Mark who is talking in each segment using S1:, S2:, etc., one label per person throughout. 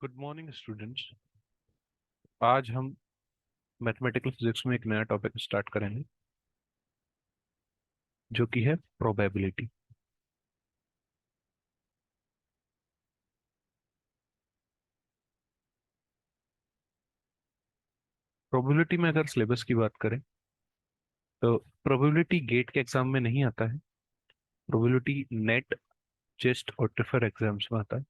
S1: Good morning students. आज हम mathematical physics में एक नया टॉपिक स्टार्ट करेंगे जो कि है प्रोबेबिलिटी। प्रोबेबिलिटी में अगर सिलेबस की बात करें तो प्रोबेबिलिटी गेट के एग्जाम में नहीं आता है। प्रोबेबिलिटी नेट, जेस्ट और ट्रिफर एग्जाम्स में आता है।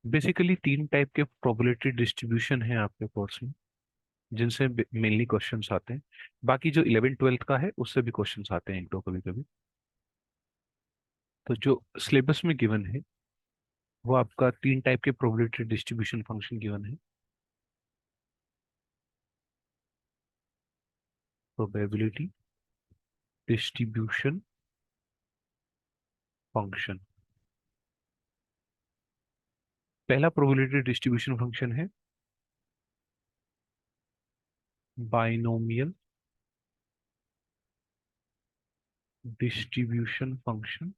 S1: बेसिकली तीन टाइप के प्रोबेबिलिटी डिस्ट्रीब्यूशन है आपके कोर्स में, जिनसे मेनली क्वेश्चंस आते हैं। बाकी जो 11th 12th का है उससे भी क्वेश्चंस आते हैं एक दो कभी कभी। तो जो सिलेबस में गिवन है वो आपका तीन टाइप के प्रोबेबिलिटी डिस्ट्रीब्यूशन फंक्शन गिवन है। Probability distribution function. पहला प्रोबेबिलिटी डिस्ट्रीब्यूशन फंक्शन है बाइनोमियल डिस्ट्रीब्यूशन फंक्शन।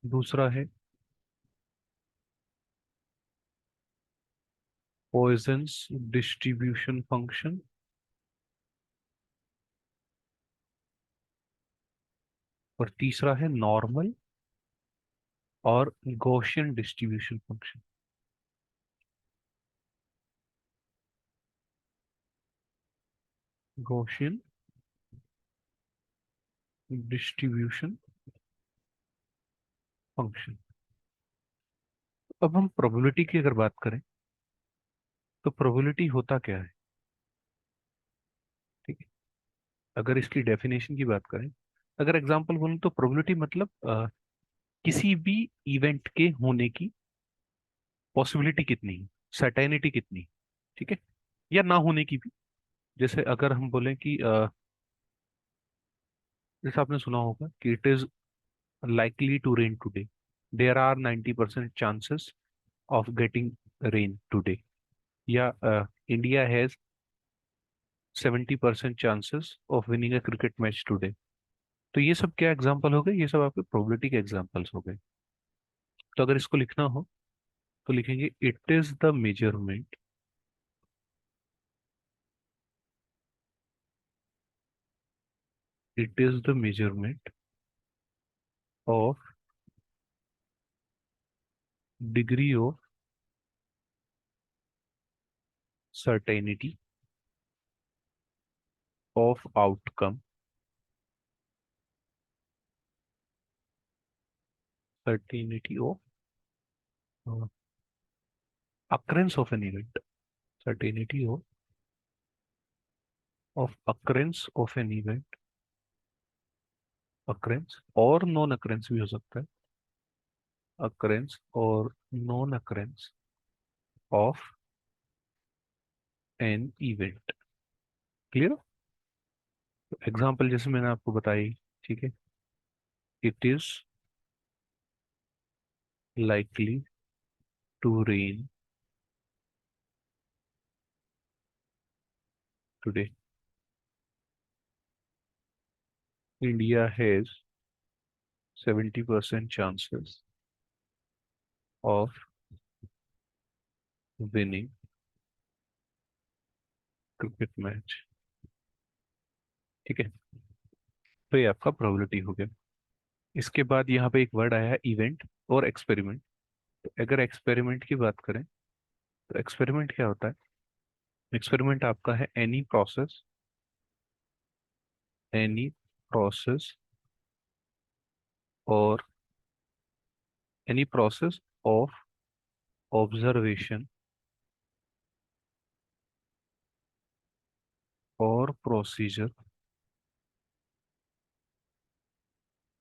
S1: दूसरा है पॉइजन्स डिस्ट्रीब्यूशन फंक्शन। और तीसरा है नॉर्मल और Gaussian distribution function. Gaussian distribution function. अब हम प्रोबेबिलिटी की अगर बात करें तो प्रोबेबिलिटी होता क्या है, ठीक है। अगर इसकी डेफिनेशन की बात करें, अगर एग्जांपल बोलूं तो प्रोबेबिलिटी मतलब किसी भी इवेंट के होने की पॉसिबिलिटी कितनी है, सर्टेनिटी कितनी है, ठीक है, या ना होने की भी। जैसे अगर हम बोलें कि जैसे आपने सुना होगा कि it is likely to rain today, there are 90% chances of getting rain today, या India has 70% chances of winning a cricket match today. तो ये सब क्या एग्जांपल हो गए, ये सब आपके प्रोबेबिलिटी के एग्जांपल्स हो गए। तो अगर इसको लिखना हो तो लिखेंगे it is the measurement, it is the measurement of degree of certainty of outcome, certainty of occurrence of an event, certainty of occurrence of an event, occurrence और नॉन occurrence भी हो सकता है, occurrence और non occurrence of an event। Clear. Example जैसे मैंने आपको बताई, ठीक है, it is likely to rain today, India has 70% chances of winning cricket match, ठीक है। तो ये आपका प्रोबेबिलिटी हो गया। इसके बाद यहाँ पे एक वर्ड आया है इवेंट और एक्सपेरिमेंट। तो अगर एक्सपेरिमेंट की बात करें तो एक्सपेरिमेंट क्या होता है। एक्सपेरिमेंट आपका है एनी प्रोसेस और एनी प्रोसेस ऑफ ऑब्जर्वेशन और procedure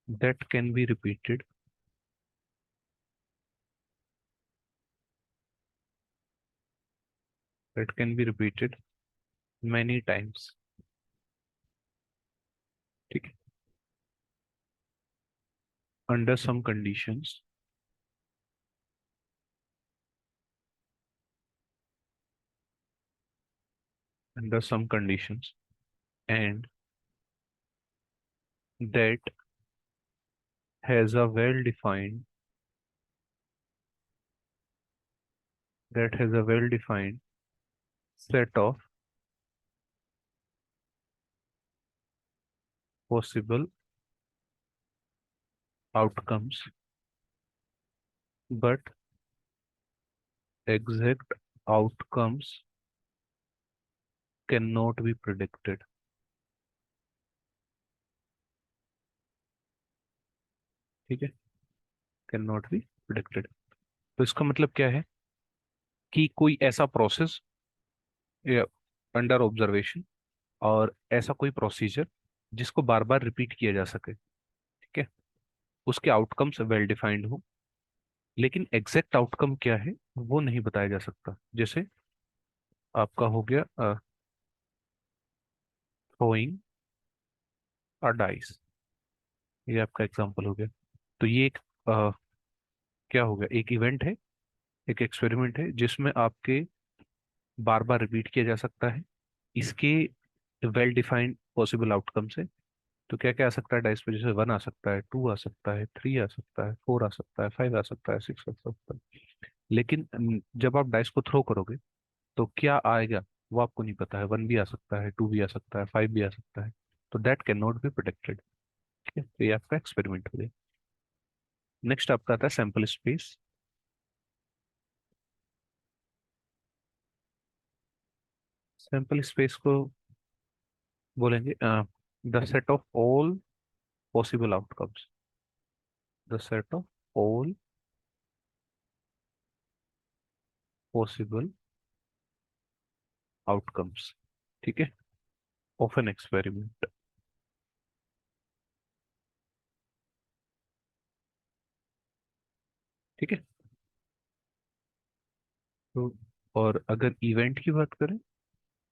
S1: that can be repeated, that can be repeated many times, ठीक है, under some conditions, under some conditions and that has a well defined that has a well defined set of possible outcomes, but exact outcomes cannot be predicted. ठीक है, can not be predicted. तो इसका मतलब क्या है कि कोई ऐसा प्रोसेस अंडर ऑब्जर्वेशन और ऐसा कोई प्रोसीजर जिसको बार बार रिपीट किया जा सके, ठीक है, उसके आउटकम्स वेल डिफाइंड हो, लेकिन एग्जैक्ट आउटकम क्या है वो नहीं बताया जा सकता। जैसे आपका हो गया थ्रोइंग अ डाइस, ये आपका एग्जांपल हो गया। तो ये एक क्या हो गया, एक इवेंट है, एक एक्सपेरिमेंट है जिसमें आपके बार बार रिपीट किया जा सकता है। इसके वेल डिफाइंड पॉसिबल आउटकम्स है। तो क्या क्या आ सकता है डाइस पे, जैसे 1 आ सकता है, 2 आ सकता है, 3 आ सकता है, 4 आ सकता है, 5 आ सकता है, 6 आ सकता है। लेकिन जब आप डाइस को थ्रो करोगे तो क्या आएगा वो आपको नहीं पता है। 1 भी आ सकता है, 2 भी आ सकता है, 5 भी आ सकता है। तो that can not be protected. ठीक है, तो ये आपका एक्सपेरिमेंट हो गया। नेक्स्ट आपका आता है सैंपल स्पेस। सैंपल स्पेस को बोलेंगे the set of all possible outcomes, the set of all possible outcomes, ठीक है, ऑफ एन एक्सपेरिमेंट। ठीक है। तो और अगर इवेंट की बात करें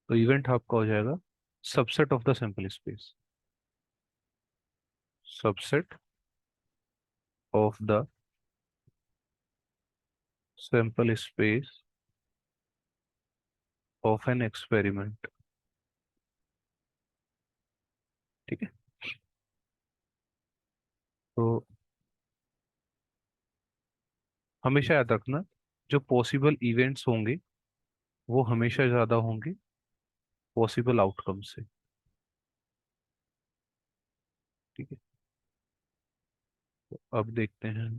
S1: तो इवेंट आपका हो जाएगा subset of the sample space, subset of the sample space of an experiment. ठीक है। तो हमेशा याद रखना, जो पॉसिबल इवेंट्स होंगे वो हमेशा ज्यादा होंगे पॉसिबल आउटकम से। ठीक है। तो अब देखते हैं।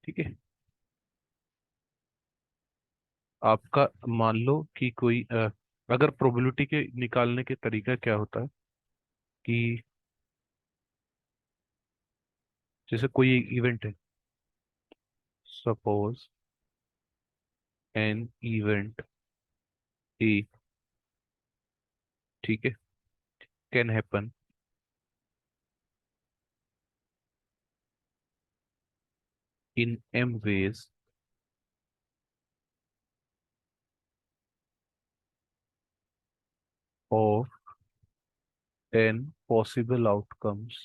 S1: ठीक है। आपका मान लो कि कोई अगर प्रोबेबिलिटी के निकालने के तरीका क्या होता है कि जैसे कोई इवेंट है, सपोज एन इवेंट ए, ठीक है, can happen in M ways of N possible outcomes,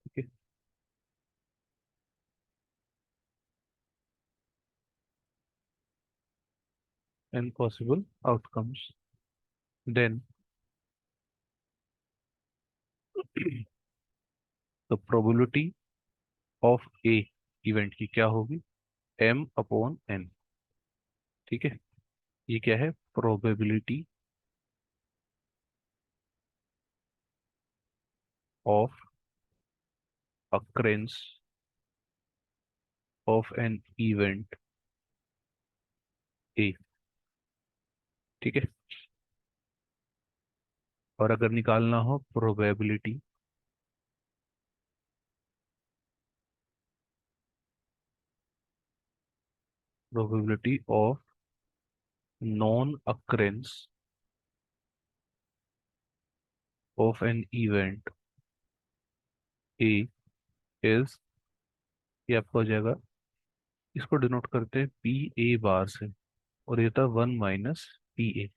S1: ठीक है, एन पॉसिबल आउटकम्स, देन तो प्रोबेबिलिटी ऑफ ए इवेंट की क्या होगी, एम अपॉन एन। ठीक है, ये क्या है, probability of occurrence of an event A. ठीक है। और अगर निकालना हो probability of non occurrence of an event A is, ये आपका हो जाएगा, इसको डिनोट करते हैं पी ए बार से, और ये था 1 - पी ए।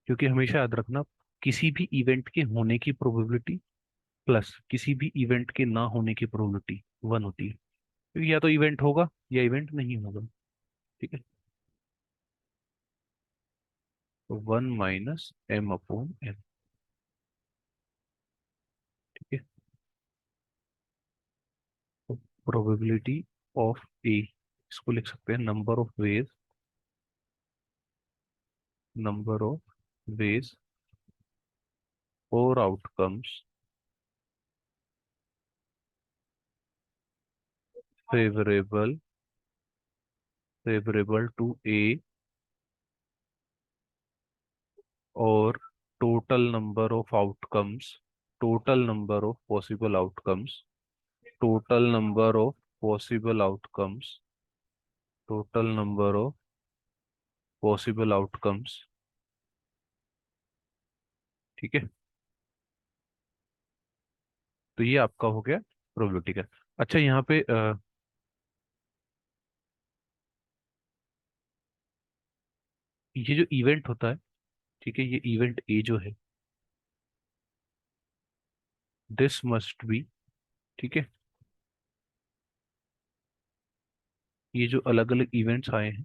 S1: क्योंकि हमेशा याद रखना, किसी भी इवेंट के होने की प्रोबेबिलिटी प्लस किसी भी इवेंट के ना होने की प्रोबेबिलिटी 1 होती है। क्योंकि या तो इवेंट होगा या इवेंट नहीं होगा। ठीक है। तो 1 - m upon n. Probability of A, इसको लिख सकते हैं नंबर ऑफ वेज और outcomes favourable favourable to A, और total number of outcomes total number of possible outcomes total number of possible outcomes. ठीक है, तो ये आपका हो गया प्रोबेबिलिटी का। अच्छा, यहाँ पे ये जो इवेंट होता है, ठीक है, ये इवेंट ए जो है, दिस मस्ट बी, ठीक है, ये जो अलग अलग इवेंट्स आए हैं,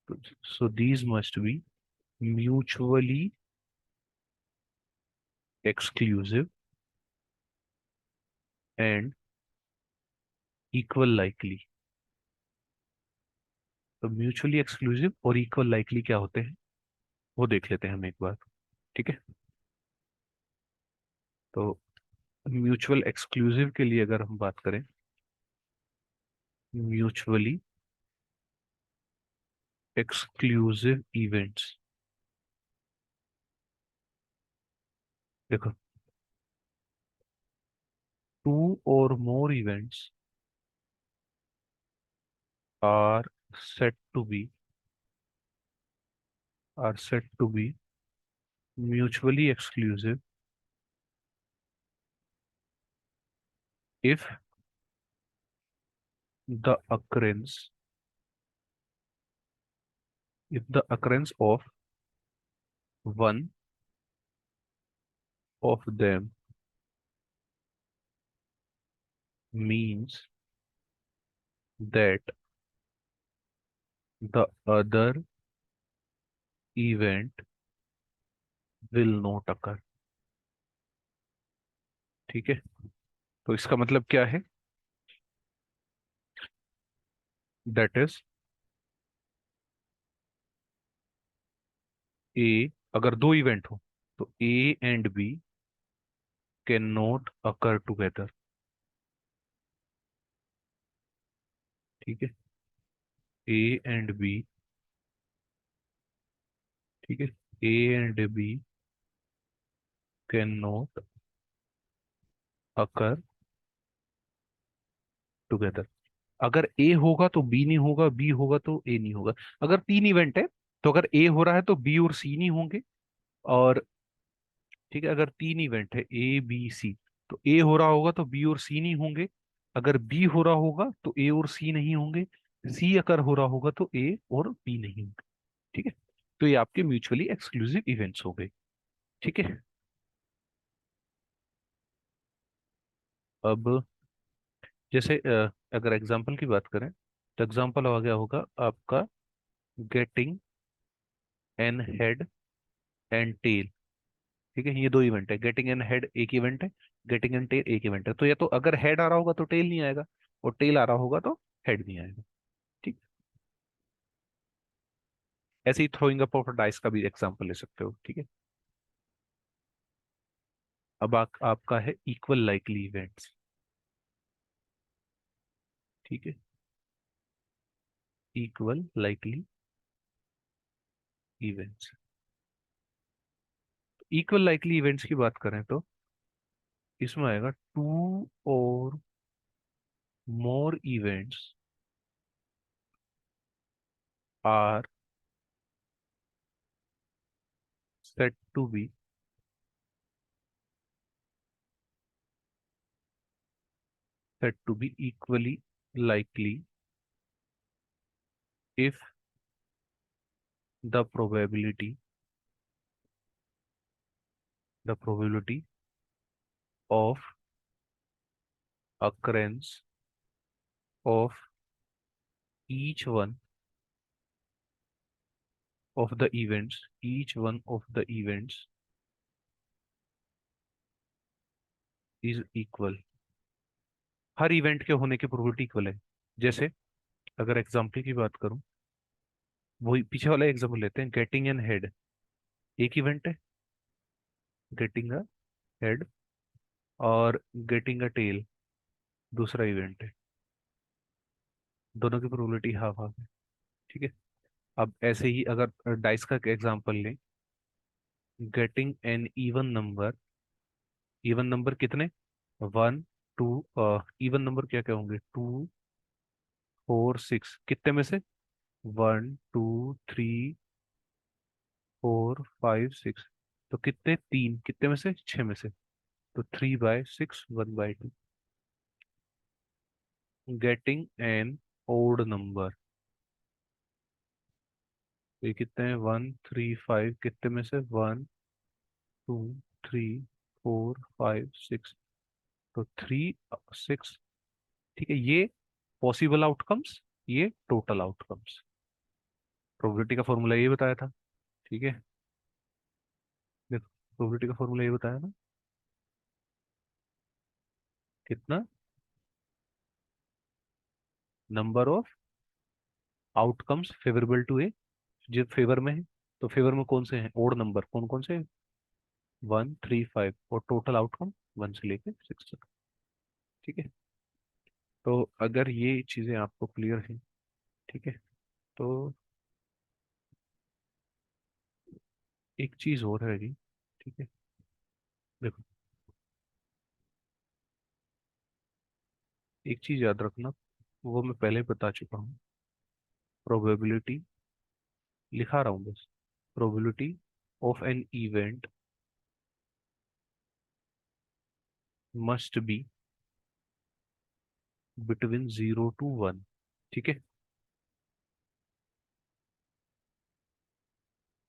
S1: तो so these must be mutually exclusive and equal likely. तो म्यूचुअली एक्सक्लूसिव और इक्वल लाइकली क्या होते हैं, वो देख लेते हैं हम एक बार। ठीक है, तो म्यूचुअल एक्सक्लूसिव के लिए अगर हम बात करें, म्यूचुअली एक्सक्लूसिव इवेंट्स, देखो, two or more events are said to be are said to be mutually exclusive if the occurrence of one of them means that the other event will not occur। ठीक है, तो इसका मतलब क्या है, that is a, अगर दो event हो तो A and B can not occur together. ठीक है, ए एंड बी, ठीक है, A and B can not occur together. अगर ए होगा तो बी नहीं होगा, बी होगा तो ए नहीं होगा। अगर तीन इवेंट है, तो अगर ए हो रहा है तो बी और सी नहीं होंगे। और ठीक है, अगर तीन इवेंट है ए बी सी, तो ए हो रहा होगा तो बी और सी नहीं होंगे। अगर बी हो रहा होगा तो ए और सी नहीं होंगे। सी अगर हो रहा होगा तो ए और बी नहीं होंगे। ठीक है, तो ये आपके म्यूचुअली एक्सक्लूसिव इवेंट्स हो गए। ठीक है, अब जैसे अगर एग्जाम्पल की बात करें, तो एग्जाम्पल आ गया होगा आपका getting an head and tail. ठीक है, ये दो इवेंट है, गेटिंग एंड हेड एक इवेंट है, गेटिंग एंड टेल एक इवेंट है। तो या तो अगर हेड आ रहा होगा तो टेल नहीं आएगा, और टेल आ रहा होगा तो हेड नहीं आएगा। ठीक, ऐसे ही थ्रोइंग अप ऑफ डाइस का भी एग्जांपल ले सकते हो। ठीक है, अब आपका है इक्वल लाइकली इवेंट्स। ठीक है, equal likely events, equal likely events की बात करें तो इसमें आएगा two or more events are said to be equally likely if the probability of occurrence of each one each one of the events is equal। Her event के होने की probability equal है। जैसे अगर एग्जाम्पल की बात करूं, वही पीछे वाला एग्जाम्पल लेते हैं, गेटिंग एन हेड एक इवेंट है, गेटिंग अ हेड, और गेटिंग अ टेल दूसरा इवेंट है। दोनों की प्रोबेबिलिटी हाफ हाफ है। ठीक है। अब ऐसे ही अगर डाइस का एग्जांपल लें, getting an even number, even number कितने, वन टू, इवन नंबर क्या क्या होंगे, टू फोर सिक्स, कितने में से, one two three four five six, तो कितने, तीन, कितने में से, छह में से, तो three by six, one by two. Getting an odd number, ये कितने हैं, वन थ्री फाइव, कितने में से, one two three four five six, तो थ्री सिक्स। ठीक है, ये पॉसिबल आउटकम्स, ये टोटल आउटकम्स। प्रोबेबिलिटी का फॉर्मूला ये बताया था। ठीक है, देखो प्रोबेबिलिटी का फॉर्मूला ये बताया ना, कितना, number of outcomes favourable to A, जो फेवर में है, तो फेवर में कौन से हैं, ओड नंबर कौन कौन से, वन थ्री फाइव, और टोटल आउटकम वन से लेके सिक्स तक। ठीक है, तो अगर ये चीजें आपको क्लियर हैं, ठीक है, तो एक चीज और रहेगी। ठीक है, देखो एक चीज याद रखना, वो मैं पहले बता चुका हूँ, प्रोबेबिलिटी लिखा रहा हूँ बस, probability of an event must be between zero to one. ठीक है,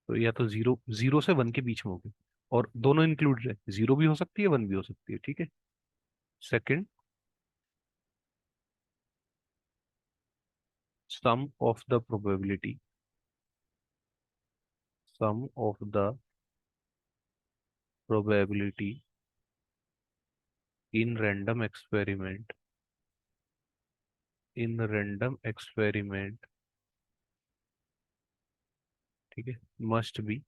S1: तो या तो जीरो जीरो से वन के बीच में होगी, और दोनों इंक्लूड है, जीरो भी हो सकती है, वन भी हो सकती है। ठीक है, second, sum of the probability, sum of the probability in random experiment, in random experiment, ठीक है, must be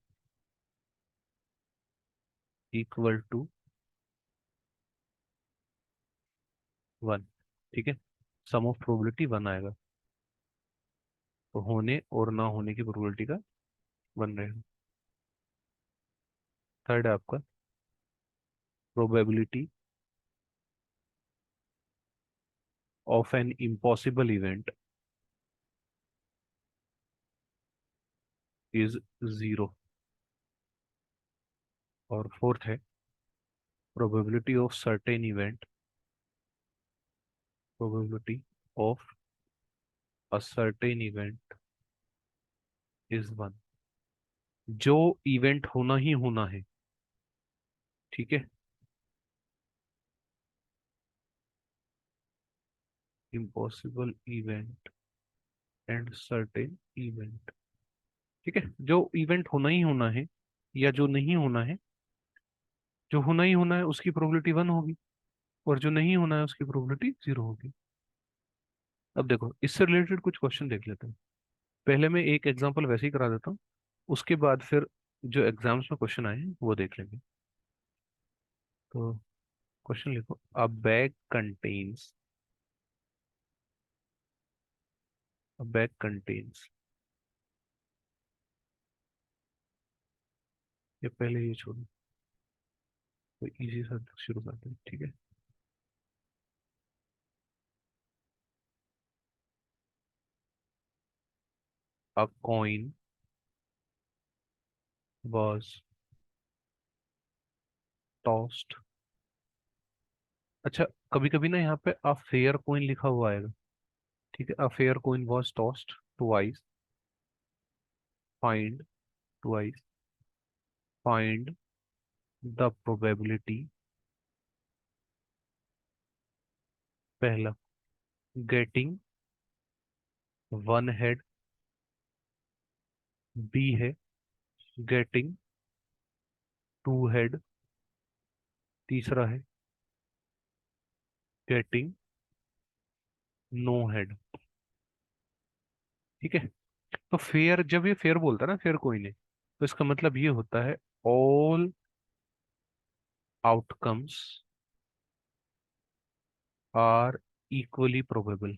S1: equal to one. ठीक है, सम ऑफ प्रोबेबिलिटी वन आएगा, तो होने और ना होने की प्रोबेबिलिटी का वन रहेगा। थर्ड है आपका, probability of an impossible event is zero. और फोर्थ है, probability of certain event, probability of a certain event is one. जो इवेंट होना ही होना है, ठीक है, impossible event and certain event. ठीक है, जो इवेंट होना ही होना है या जो नहीं होना है, जो होना ही होना है उसकी प्रोबेबिलिटी वन होगी, और जो नहीं होना है उसकी प्रोबेबिलिटी जीरो होगी। अब देखो इससे रिलेटेड कुछ क्वेश्चन देख लेते हैं। पहले मैं एक एग्जांपल वैसे ही करा देता हूँ, उसके बाद फिर जो एग्जाम्स में क्वेश्चन आए हैं वो देख लेंगे। तो क्वेश्चन लिखो, अ बैग कंटेन्स, अ बैग कंटेन्स, ये पहले ये छोड़ो, तो इजी सा शुरू करते हैं। ठीक है, अ कॉइन वाज टॉस्ड। अच्छा, कभी कभी ना यहाँ पे अ फेयर कॉइन लिखा हुआ आएगा। ठीक है, a fair coin was tossed twice, find twice, find the probability, पहला, गेटिंग वन हेड, बी है गेटिंग टू हेड, तीसरा है गेटिंग नो हेड। ठीक है। तो फेयर, जब ये फेयर बोलता है ना, फेयर कोई नहीं, तो इसका मतलब ये होता है all outcomes are equally probable.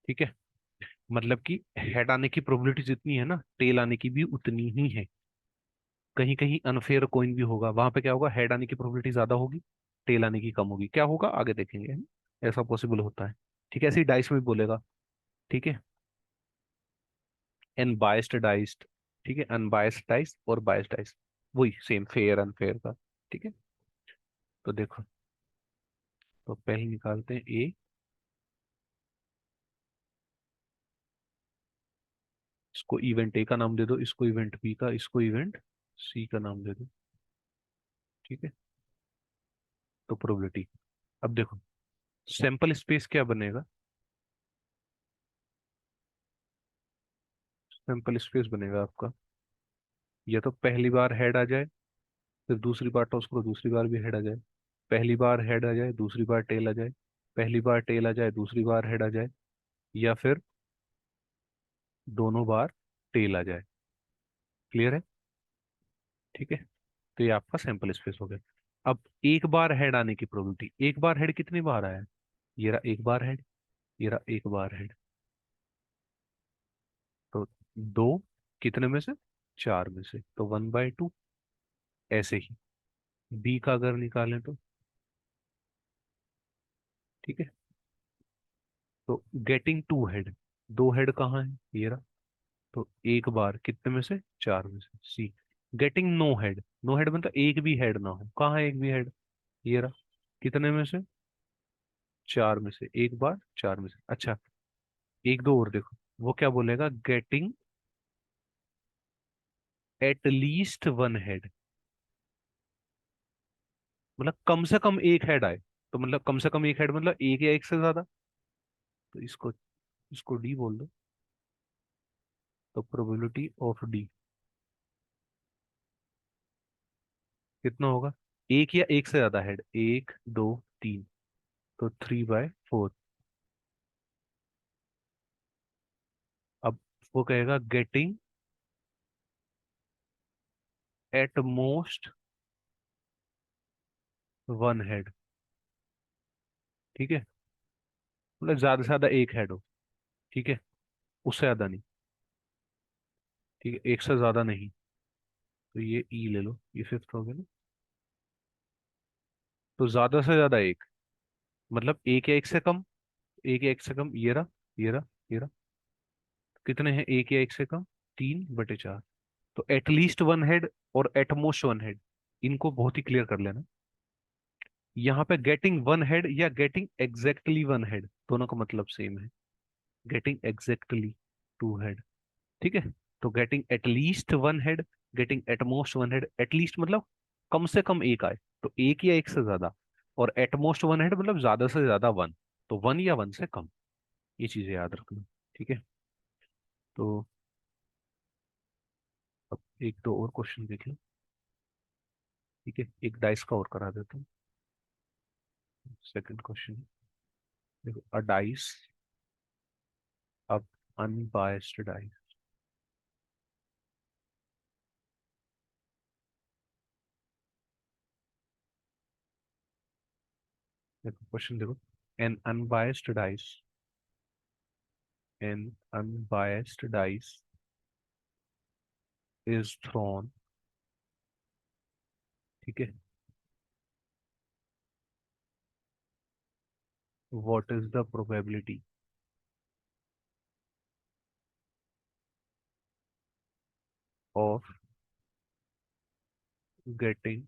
S1: ठीक है। मतलब कि हेड आने की प्रोबेबिलिटी जितनी है ना, टेल आने की भी उतनी ही है। कहीं कहीं अनफेयर कोइन भी होगा, वहां पे क्या होगा, हेड आने की प्रोबेबिलिटी ज्यादा होगी, टेल आने की कम होगी। क्या होगा आगे देखेंगे, ऐसा पॉसिबल होता है। ठीक है, ऐसे ही डाइस में भी बोलेगा। ठीक है। Unbiased diced. ठीक है, अनबायस्ड डाइस और बायस्ड डाइस, वही सेम फेयर अनफेयर का। ठीक है। तो देखो, तो पहले निकालते हैं ए। इसको इवेंट ए का नाम दे दो, इसको इवेंट बी का, इसको इवेंट सी का नाम दे दो। ठीक है। तो प्रोबेबिलिटी, अब देखो सैंपल स्पेस क्या बनेगा। सैंपल स्पेस बनेगा आपका, या तो पहली बार हेड आ जाए, फिर दूसरी बार टॉस करो, दूसरी बार भी हेड आ जाए, पहली बार हेड आ जाए, दूसरी बार टेल आ जाए, पहली बार टेल आ जाए, दूसरी बार हेड आ जाए, या फिर दोनों बार टेल आ जाए। क्लियर है। ठीक है। तो ये आपका सैंपल स्पेस हो गया। अब एक बार हेड आने की प्रोबेबिलिटी, एक बार हेड कितनी बार आया है, ये रहा एक बार हेड, ये रहा एक बार हेड। तो दो, कितने में से, चार में से, तो 1/2। ऐसे ही बी का अगर निकालें तो, ठीक है, तो गेटिंग टू हेड, दो हेड कहाँ है, ये रहा, तो एक बार कितने में से, चार में से। C getting no head, no head मतलब एक भी हेड ना हो, कहाँ है एक भी हेड, ये रहा, कितने में से, चार में से, एक बार चार में से। अच्छा, एक दो और देखो, वो क्या बोलेगा, getting at least one head, मतलब कम से कम एक हेड आए। तो मतलब कम से कम एक हेड मतलब एक या एक से ज्यादा, तो इसको इसको डी बोल दो। तो प्रोबेबिलिटी ऑफ डी कितना होगा, एक या एक से ज्यादा हेड, एक दो तीन, तो 3/4। अब वो कहेगा getting at most one head. ठीक है, मतलब ज्यादा से ज्यादा एक हेड हो। ठीक है, उससे ज्यादा नहीं। ठीक है, एक से ज्यादा नहीं। तो ये ई ले लो, ये फिफ्थ हो गया ना। तो ज्यादा से ज्यादा एक, मतलब एक या एक से कम, एक या एक से कम, ये रहा, ये रहा, ये रहा। कितने हैं एक या एक से कम, 3/4। तो एटलीस्ट वन हेड और एटमोस्ट वन हेड, इनको बहुत ही क्लियर कर लेना। यहाँ पे गेटिंग वन हेड या गेटिंग एग्जैक्टली वन हेड, दोनों का मतलब सेम है। Getting exactly two head. ठीक है। तो getting at least one head, getting at most one head, at least मतलब कम से कम एक आए, तो एक या एक से ज्यादा, और एटमोस्ट वन हेड मतलब ज्यादा से ज्यादा वन, तो वन या वन से कम। ये चीजें याद रखना। ठीक है। तो अब एक दो और क्वेश्चन देख लो। ठीक है, एक डाइस का और करा देता हूँ। सेकंड क्वेश्चन देखो, अ डाइस, अब अनबायस्ड डाइस। देखो क्वेश्चन देखो, N unbiased dice, N unbiased dice is throne. ठीक है, what is the probability of getting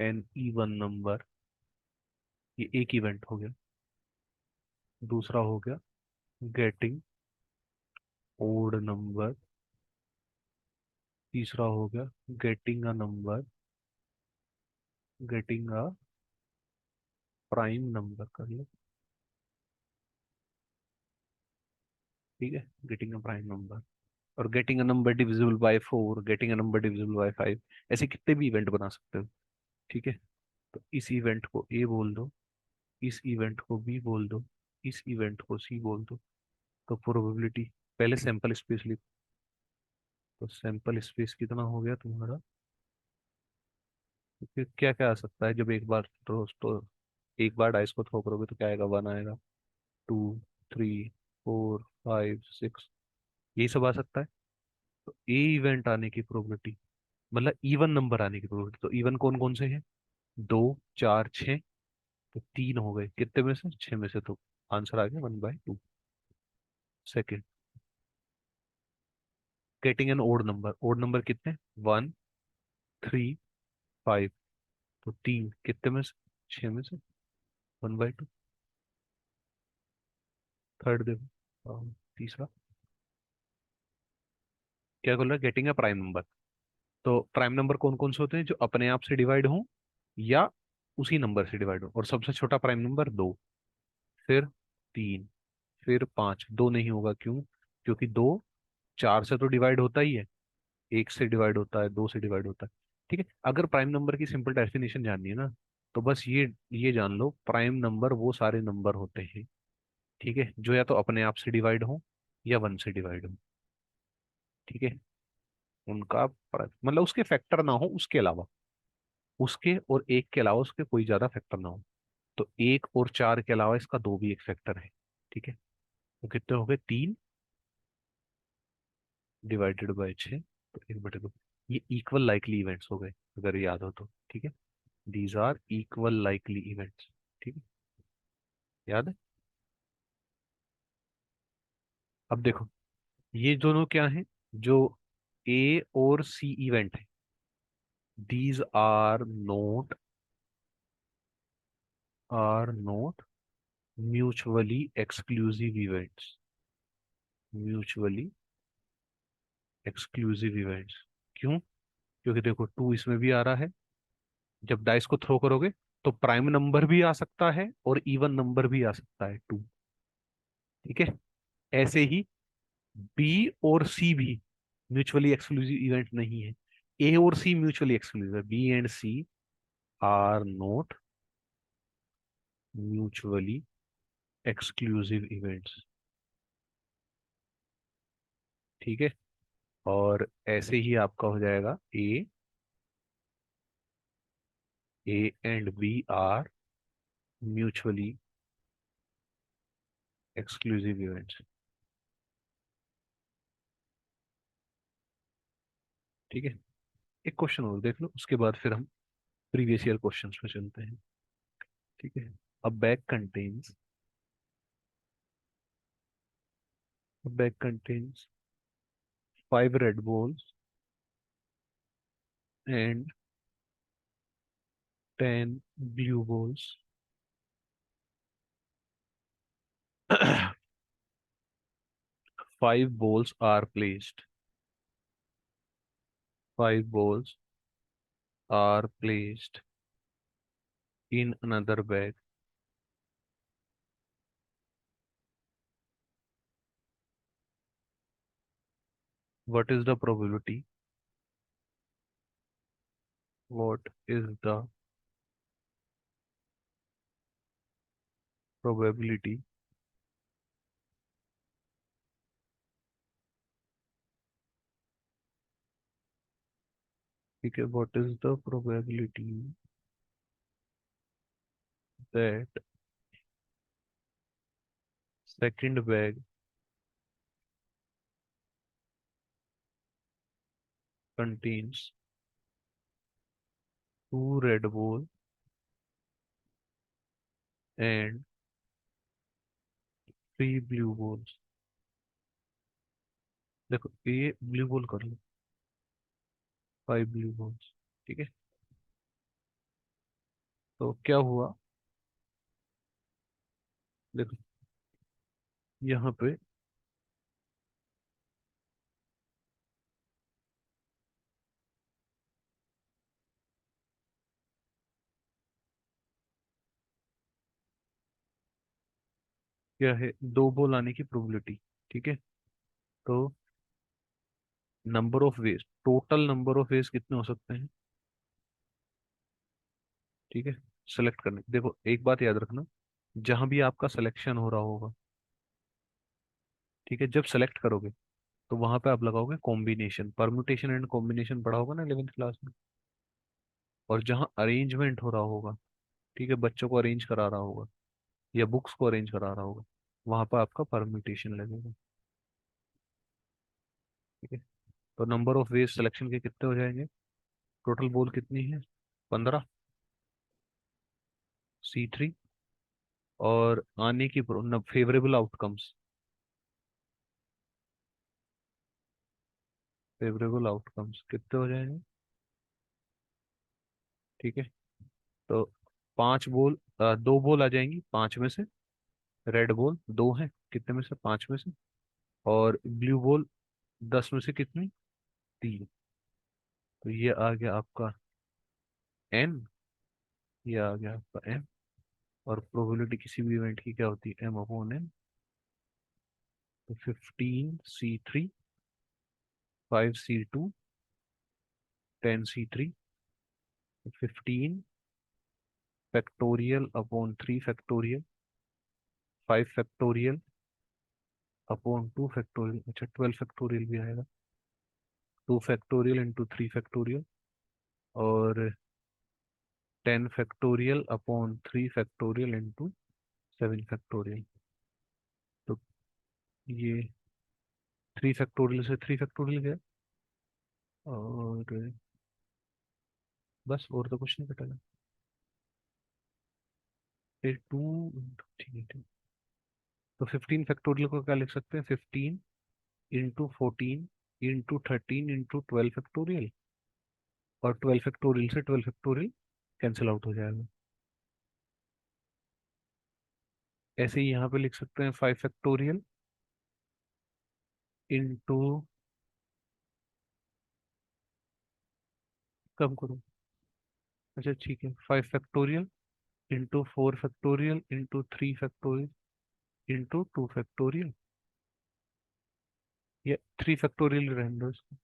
S1: an even number. ये एक इवेंट हो गया। दूसरा हो गया गेटिंग ओड नंबर। तीसरा हो गया getting a number, getting a prime number कर लो। ठीक है, गेटिंग अ प्राइम नंबर, और getting a number divisible by 4, getting a number divisible by 5, ऐसे कितने भी इवेंट बना सकते हो। ठीक है। तो इस इवेंट को ए बोल दो, इस इवेंट को बी बोल दो, इस इवेंट को सी बोल दो। तो प्रोबेबिलिटी, पहले सैंपल स्पेस लिखो। तो सैंपल स्पेस कितना हो गया तुम्हारा? तो फिर क्या क्या आ सकता है जब एक बार तो एक बार डाइस को थ्रो करोगे तो क्या आएगा? 1 आएगा, 2, 3, 4, 5, 6, यही सब आ सकता है। तो ए इवेंट आने की प्रोबेबिलिटी, मतलब इवन नंबर आने की प्रोबेबिलिटी, तो इवन कौन कौन से हैं? 2, 4, 6। तो 3 हो गए कितने में से? 6 में से। तो आंसर आ गया 1/2। Second, getting an odd number. Odd number कितने? 1, 3, 5। तो 3 कितने में से? 6 में से। 1/2। थर्ड देखो, तीसरा क्या बोल रहा है? Getting a prime number. तो प्राइम नंबर कौन कौन से होते हैं? जो अपने आप से डिवाइड हो या उसी नंबर से डिवाइड हो। और सबसे छोटा प्राइम नंबर 2, फिर 3, फिर 5। 2 नहीं होगा, क्यों? क्योंकि 2 4 से तो डिवाइड होता ही है, 1 से डिवाइड होता है, 2 से डिवाइड होता है। ठीक है, अगर प्राइम नंबर की सिंपल डेफिनेशन जाननी है ना, तो बस ये जान लो, प्राइम नंबर वो सारे नंबर होते हैं, ठीक है, जो या तो अपने आप से डिवाइड हो या 1 से डिवाइड हो। ठीक है, उनका मतलब उसके फैक्टर ना हो, उसके अलावा, उसके और 1 के अलावा उसके कोई ज्यादा फैक्टर ना हो। तो 1 और 4 के अलावा इसका 2 भी एक फैक्टर है। ठीक है, तो कितने हो गए? 3 डिवाइडेड बाई 6, तो 1/2। ये इक्वल लाइकली इवेंट्स हो गए, अगर याद हो तो। ठीक है, these are equal likely events. ठीक है, याद है? अब देखो, ये दोनों क्या हैं? जो ए और सी इवेंट है, these are not mutually exclusive events. Mutually exclusive events. क्यों? क्योंकि देखो 2 इसमें भी आ रहा है, जब डाइस को थ्रो करोगे तो प्राइम नंबर भी आ सकता है और इवन नंबर भी आ सकता है, 2। ठीक है, ऐसे ही बी और सी भी म्यूचुअली एक्सक्लूसिव इवेंट नहीं है। ए और सी म्यूचुअली एक्सक्लूसिव है, B and C are not mutually exclusive events. ठीक है, और ऐसे ही आपका हो जाएगा A and B are mutually exclusive events. ठीक है, एक क्वेश्चन और देख लो, उसके बाद फिर हम प्रीवियस ईयर क्वेश्चंस में चलते हैं। ठीक है, a bag contains a bag contains 5 red balls and 10 blue balls. 5 balls are placed. 5 balls are placed in another bag. What is the probability? What is the probability ठीक है, what is the probability that second bag contains 2 red balls and 3 blue balls? देखो, ये blue ball कर लो, 5 blue balls। ठीक है, तो क्या हुआ? देखो यहाँ पे क्या है? 2 बॉल आने की प्रोबेबिलिटी। ठीक है, तो number of veg, total number of veg कितने हो सकते हैं? ठीक है, सेलेक्ट करने, देखो एक बात याद रखना, जहां भी आपका सिलेक्शन हो रहा होगा, ठीक है, जब सेलेक्ट करोगे तो वहां पे आप लगाओगे कॉम्बिनेशन, परम्यूटेशन एंड कॉम्बिनेशन पढ़ा होगा ना 11th क्लास में। और जहां अरेंजमेंट हो रहा होगा, ठीक है, बच्चों को अरेंज करा रहा होगा या बुक्स को अरेंज करा रहा होगा, वहां पर आपका परम्यूटेशन लगेगा। ठीक है। तो नंबर ऑफ वेज सिलेक्शन के कितने हो जाएंगे, टोटल बोल कितनी है, 15, C3। और आने की फेवरेबल आउटकम्स, फेवरेबल आउटकम्स कितने हो जाएंगे। ठीक है। तो 5 बॉल, 2 बॉल आ जाएंगी 5 में से, रेड बॉल 2 है कितने में से, 5 में से। और ब्लू बॉल 10 में से कितनी, 3। तो ये आ गया आपका N, ये आ गया आपका M। और प्रोबेबिलिटी किसी भी इवेंट की क्या होती है, M/N। तो 15 C3, 5 C2, 10 C3, 15 factorial upon 3 factorial, 5 factorial upon 2 factorial, अच्छा 12 फैक्टोरियल भी आएगा, 2 फैक्टोरियल इंटू 3 फैक्टोरियल। और 10 factorial upon 3 factorial into 7 factorial. तो ये 3 फैक्टोरियल से 3 फैक्टोरियल गया, और बस और तो कुछ नहीं कटेगा। फिर 2, ठीक है ठीक। तो 15 फैक्टोरियल को क्या लिख सकते हैं, 15 इंटू 14 इंटू 13 इंटू 12 फैक्टोरियल। और 12 फैक्टोरियल से 12 फैक्टोरियल कैंसिल आउट हो जाएगा। ऐसे ही यहाँ पे लिख सकते हैं 5 फैक्टोरियल इंटू, कम करो, अच्छा ठीक है, 5 factorial into 4 factorial into 3 factorial into 2 factorial. ये 3 फैक्टोरियल रहने दो इसको।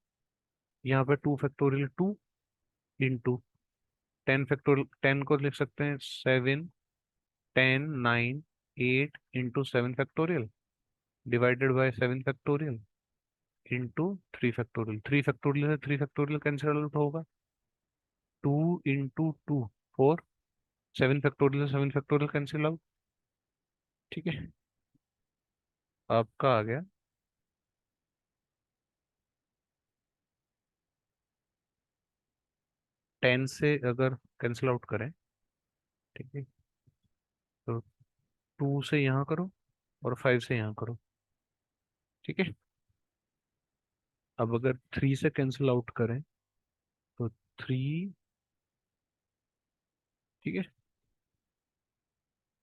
S1: यहाँ पे 2 फैक्टोरियल 2 इंटू 10 फैक्टोरियल, 10 को लिख सकते हैं 7, 10, 9, 8 into 7 factorial divided by 7 factorial into 3 factorial. 3 factorial से 3 फैक्टोरियल कैंसिल आउट होगा, 2 इंटू 2 4, 7 फैक्टोरियल से 7 फैक्टोरियल कैंसिल आउट। ठीक है, आपका आ गया 10 से अगर कैंसिल आउट करें, ठीक है, तो 2 से यहाँ करो और 5 से यहाँ करो। ठीक है। अब अगर 3 से कैंसिल आउट करें तो 3, ठीक है।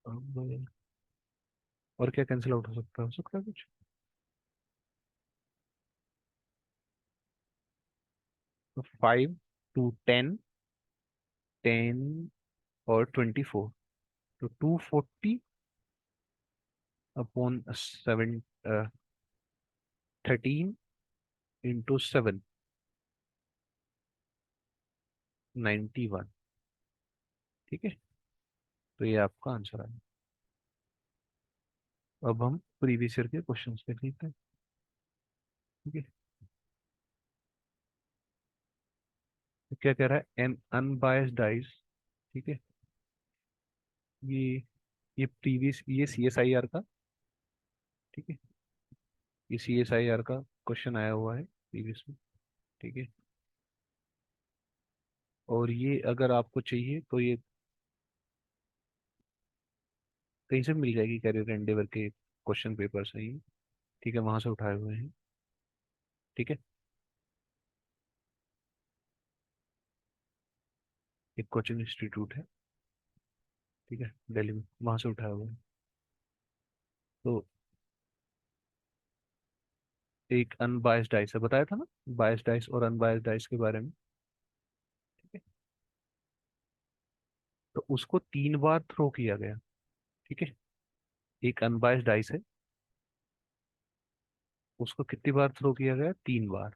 S1: अब और क्या कैंसिल आउट हो सकता है कुछ, तो 5 to 10, 10 और 24, तो 240 अपॉन 7, 13 इंटू 7, 91। ठीक है। तो ये आपका आंसर है। अब हम प्रीवियस ईयर के क्वेश्चंस पे देखते हैं। ठीक है। तो क्या कह रहा है, एन अनबायस्ड डाइस, ठीक है, ये ये प्रीवियस, ये CSIR का, ठीक है, ये CSIR का क्वेश्चन आया हुआ है प्रीवियस में। ठीक है। और ये अगर आपको चाहिए तो ये कहीं से मिल जाएगी, कैरियर एंडेवर के क्वेश्चन पेपर्स हैं ये, ठीक है, वहां से उठाए हुए हैं। ठीक है। एक कोचिंग इंस्टीट्यूट है, ठीक है, दिल्ली में, वहां से उठाए हुए हैं। तो एक अनबायस्ड डाइस है, बताया था ना बायस्ड डाइस और अनबायस्ड डाइस के बारे में। ठीक है। तो उसको 3 बार थ्रो किया गया। ठीक है। एक अनबायस्ड डाइस है, उसको कितनी बार थ्रो किया गया, 3 बार।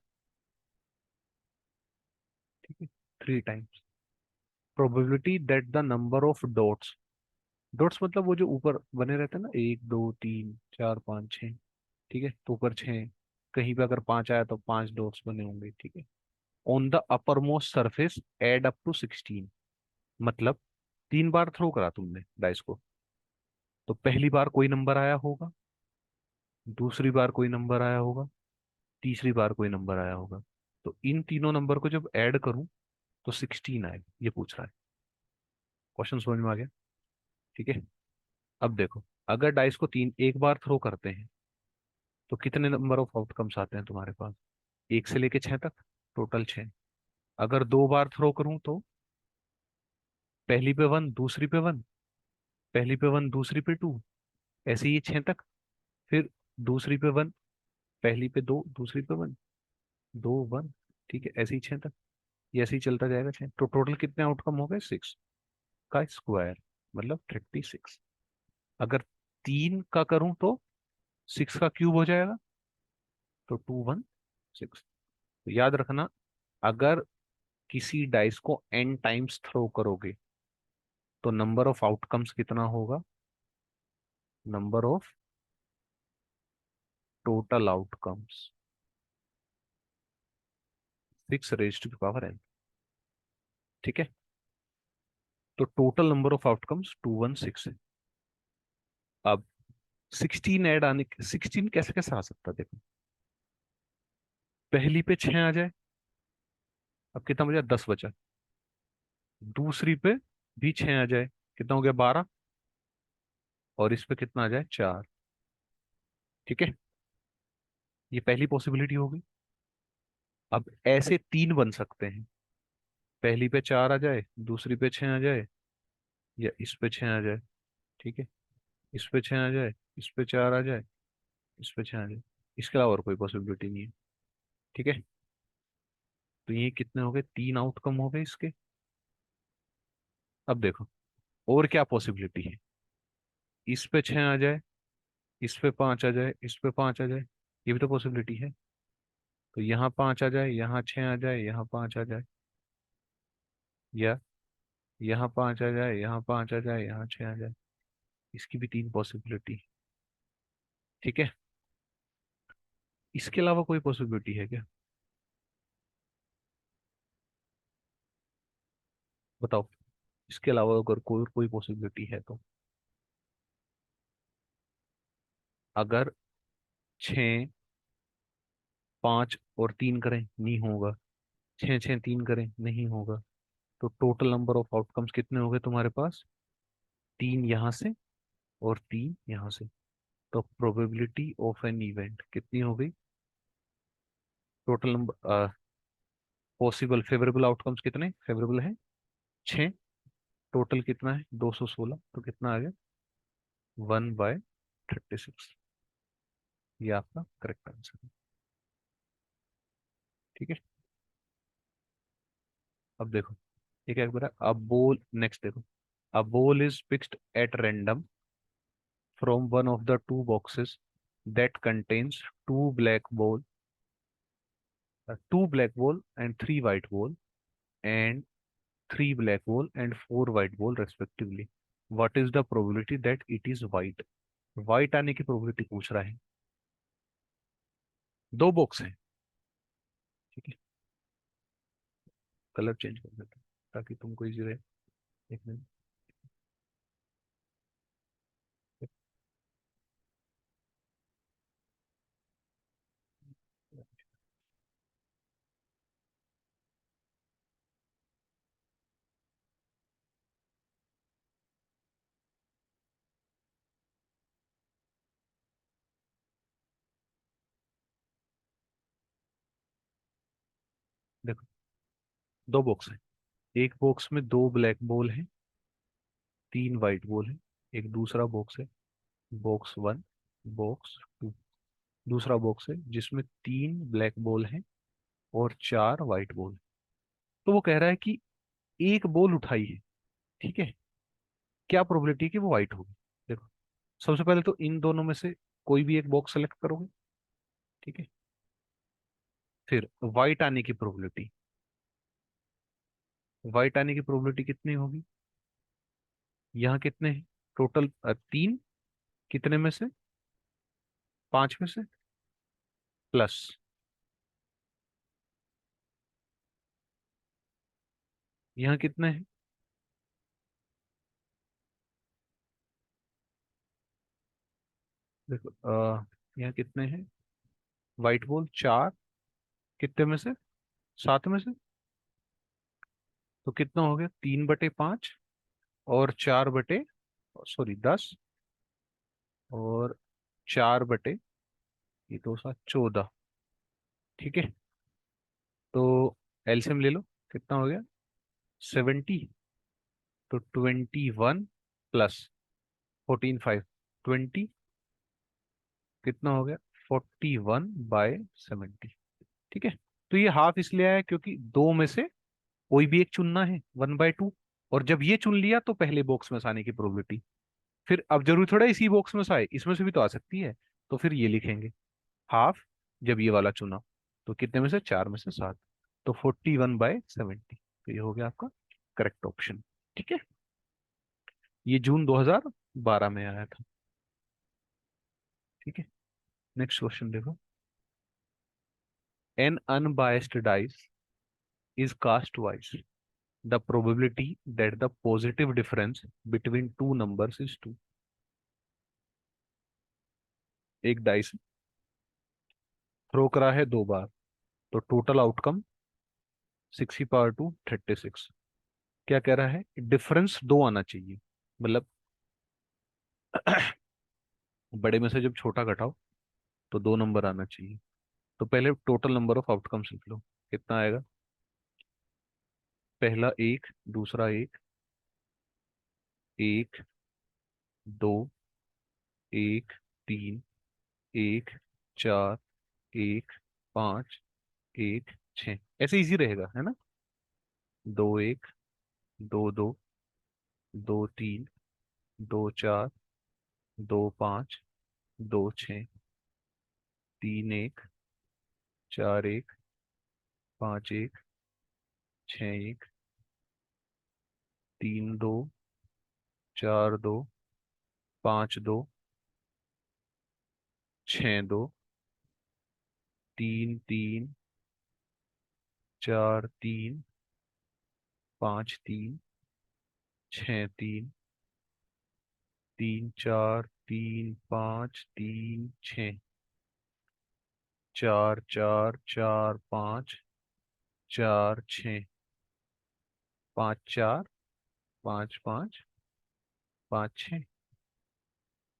S1: ठीक है, 3 times. Probability that the number of dots, dots मतलब वो जो ऊपर बने रहते हैं ना, 1 2 3 4 5 6, ठीक है, तो ऊपर 6, कहीं पे अगर 5 आया तो 5 डॉट्स बने होंगे, ठीक है। On the upper most surface add up to 16, मतलब 3 बार थ्रो करा तुमने डाइस को, तो पहली बार कोई नंबर आया होगा, दूसरी बार कोई नंबर आया होगा, तीसरी बार कोई नंबर आया होगा। तो इन तीनों नंबर को जब ऐड करूं तो 16 आएगा, ये पूछ रहा है। क्वेश्चन समझ में आ गया? ठीक है। अब देखो, अगर डाइस को तीन एक बार थ्रो करते हैं तो कितने नंबर ऑफ आउटकम्स आते हैं तुम्हारे पास? 1 से लेके 6 तक, टोटल 6। अगर 2 बार थ्रो करूं तो पहली पे 1, दूसरी पे 1, पहली पे 1, दूसरी पे 2, ऐसे ही 6 तक। फिर दूसरी पे 1, पहली पे 2, दूसरी पे 1, 2 1, ठीक है, ऐसे ही 6 तक। ये ऐसे ही चलता जाएगा 6, तो टोटल कितने आउटकम हो गए? 6 का स्क्वायर, मतलब 36। अगर 3 का करूं तो 6 का क्यूब हो जाएगा, तो 216। तो याद रखना, अगर किसी डाइस को n टाइम्स थ्रो करोगे तो नंबर ऑफ आउटकम्स कितना होगा? Number of total outcomes 6 raised to the power n, ठीक है। तो टोटल नंबर ऑफ आउटकम्स 216 है। अब 16 ऐड आने, 16 कैसे कैसे आ सकता है देखो, पहली पे 6 आ जाए, अब कितना बचा? 10 बचा। दूसरी पे भी 6 आ जाए, कितना हो गया? 12। और इस पे कितना आ जाए? 4, ठीक है। ये पहली पॉसिबिलिटी होगी। अब ऐसे 3 बन सकते हैं, पहली पे 4 आ जाए, दूसरी पे 6 आ जाए, या इस पे 6 आ जाए, ठीक है। इस पे 6 आ जाए, इस पे 4 आ जाए, इस पे 6 आ जाए। इसके अलावा और कोई पॉसिबिलिटी नहीं है, ठीक है। तो ये कितने हो गए? 3 आउटकम हो गए इसके। अब देखो, और क्या पॉसिबिलिटी है? इस पे 6 आ जाए, इस पे 5 आ जाए, इस पे 5 आ जाए, ये भी तो पॉसिबिलिटी है। तो यहाँ 5 आ जाए, यहाँ 6 आ जाए, यहाँ 5 आ जाए, या यहाँ 5 आ जाए, यहाँ 5 आ जाए, यहाँ 6 आ जाए। इसकी भी 3 पॉसिबिलिटी, ठीक है। इसके अलावा कोई पॉसिबिलिटी है क्या? बताओ, इसके अलावा अगर कोई कोई पॉसिबिलिटी है तो। अगर 6 5 और 3 करें, नहीं होगा। 6 6 3 करें, नहीं होगा। तो टोटल नंबर ऑफ आउटकम्स कितने हो गए तुम्हारे पास? 3 यहाँ से और 3 यहाँ से। तो प्रोबेबिलिटी ऑफ एन इवेंट कितनी हो गई? Total number possible favourable outcomes कितने फेवरेबल है? 6। टोटल कितना है? 216। तो कितना आ गया? 1/36। ये आपका करेक्ट आंसर है, ठीक है। अब देखो, ये क्या बोला? अ बॉल, नेक्स्ट देखो, a ball is picked at random from one of the two boxes that contains two black ball and three white ball, and three black ball and four white ball respectively. What is the probability that it is white? White आने की probability पूछ रहा है। दो box है, ठीक है। Colour change कर देता हूँ ताकि तुमको इजी रहे देखने में। देखो, दो बॉक्स है। एक बॉक्स में दो ब्लैक बॉल है, 3 वाइट बॉल है। एक दूसरा बॉक्स है, बॉक्स 1, बॉक्स 2। दूसरा बॉक्स है जिसमें 3 ब्लैक बॉल है और 4 वाइट बॉल। तो वो कह रहा है कि एक बॉल उठाई है, ठीक है, क्या प्रोबेबिलिटी है कि वो वाइट होगी? देखो, सबसे पहले तो इन दोनों में से कोई भी एक बॉक्स सेलेक्ट करोगे, ठीक है। फिर वाइट आने की प्रोबेबिलिटी, व्हाइट आने की प्रोबेबिलिटी कितनी होगी? यहाँ कितने हैं टोटल? 3। कितने में से? 5 में से प्लस। यहाँ कितने हैं? देखो यहाँ कितने हैं? White ball 4। कितने में से? 7 में से। तो कितना हो गया? 3/5 और 4 बटे, सॉरी 10, और 4 बटे, ये तो 7 14। ठीक है, तो एलसीएम ले लो। कितना हो गया? 70। तो 21 प्लस 14 5, 20। कितना हो गया? 41/70। ठीक है, तो ये हाफ इसलिए आया क्योंकि दो में से कोई भी एक चुनना है, 1/2। और जब ये चुन लिया तो पहले बॉक्स में से आने की प्रोबेबिलिटी। फिर अब जरूरी थोड़ा इसी बॉक्स में से आए, इसमें से भी तो आ सकती है। तो फिर ये लिखेंगे हाफ, जब ये वाला चुना। तो कितने में से? 4 में से 7। तो 41/70। तो ये हो गया आपका करेक्ट ऑप्शन। ठीक है, ये जून 2012 में आया था। ठीक है, नेक्स्ट क्वेश्चन देखो। N unbiased dice is cast twice. The probability that the positive difference between two numbers is 2. एक डाइस थ्रो करा है 2 बार, तो टोटल आउटकम 6 की पावर 2 36। क्या कह रहा है? डिफरेंस 2 आना चाहिए, मतलब बड़े में से जब छोटा घटाओ तो 2 नंबर आना चाहिए। तो पहले टोटल नंबर ऑफ आउटकम्स लिख लो। कितना आएगा? पहला 1, दूसरा 1, 1 2, 1 3, 1 4, 1 5, 1 6। ऐसे इजी रहेगा है ना? 2 1, 2 2, 2 3, 2 4, 2 5, 2 6, 3 1, 4 1, 5 1, 6 1, 3 2, 4 2, 5 2, 6 2, 3 3, 4 3, 5 3, 6 3, 3 4 3 5 3 6, 4 4 4 5 4 6, 5 4 5 5, 5 6